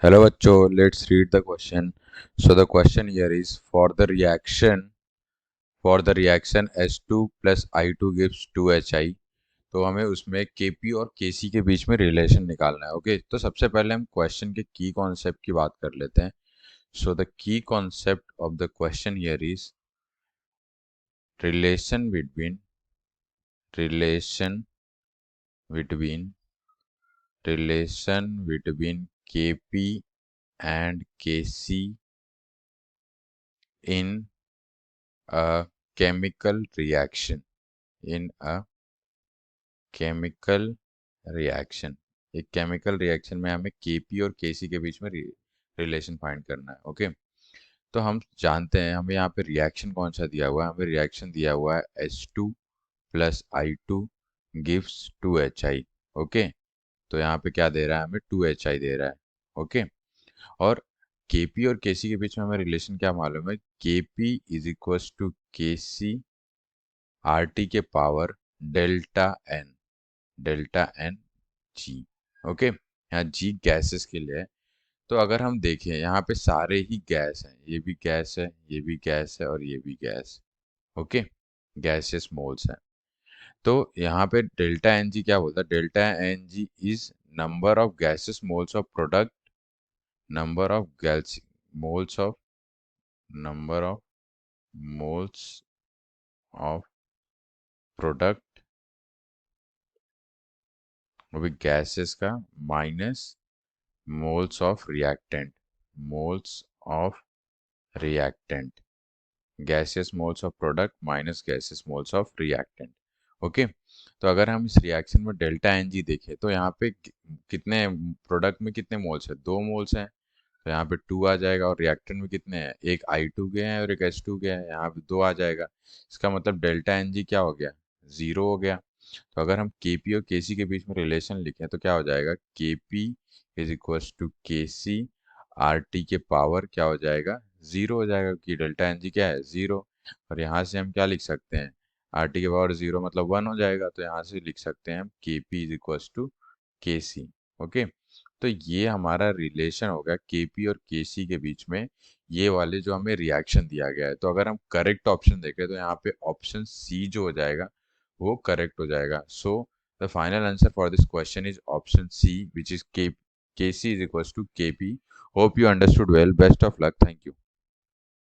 Hello बच्चों, let's read the question. So the question here is for the reaction H2 plus I2 gives 2HI. तो हमें उसमें Kp और Kc के बीच में रिलेशन निकालना है. ओके, तो सबसे पहले हम क्वेश्चन के की कॉन्सेप्ट की बात कर लेते हैं. So the key concept of the question here is relation relation between relation between Kp and Kc in a chemical reaction in a chemical reaction. एक केमिकल रिएक्शन में हमें केपी और केसी के बीच में रिलेशन फाइंड करना है. ओके, तो हम जानते हैं हमें यहाँ पे रिएक्शन कौन सा दिया हुआ है. हमें रिएक्शन दिया हुआ है H2 plus I2 gives 2HI. Okay, तो यहाँ पे क्या दे रहा है, हमें 2HI दे रहा है. ओके, और Kp और Kc के बीच में हमें रिलेशन क्या मालूम है. Kp is equal to Kc RT के power delta n g. Okay, यहाँ जी गैसेस के लिए है. तो अगर हम देखें यहाँ पे सारे ही गैस हैं, ये भी गैस है, ये भी गैस है और ये भी गैस. ओके, गैसियस मोल्स हैं. तो यहाँ पे डेल्टा एन जी क्या बोलता है, delta n g is number of gases moles of product, number of gas moles of number of moles of product वो भी गैसेस का minus moles of reactant, moles of reactant, gaseous moles of product minus gaseous moles of reactant. Okay, तो अगर हम इस reaction में delta n जी देखें तो यहाँ पे कितने प्रोडक्ट में कितने मोल्स है, 2 मोल्स हैं. तो यहाँ पे 2 आ जाएगा. और रिएक्टेंट में कितने हैं, एक I2 गए हैं और एक H2 गया है, यहाँ पे 2 आ जाएगा. इसका मतलब डेल्टा एन जी क्या हो गया, 0 हो गया. तो अगर हम Kp और Kc के बीच में रिलेशन लिखें तो क्या हो जाएगा, Kp is equal to Kc RT के पावर क्या हो जाएगा, 0 हो जाएगा, कि डेल्टा एन जी क्या है, 0. और यहाँ से हम क्या लिख सकते हैं, RT के पावर 0 मतलब 1 हो जाएगा. तो यहाँ से लिख सकते हैं हम Kp is equal to Kc. Okay, तो ये हमारा रिलेशन हो गया Kp और Kc के बीच में, ये वाले जो हमें रिएक्शन दिया गया है. तो अगर हम करेक्ट ऑप्शन देखें तो यहाँ पे ऑप्शन सी जो हो जाएगा वो करेक्ट हो जाएगा. So the final answer for this question is option C which is Kc is equals to Kp. Hope you understood well. Best of luck. Thank you.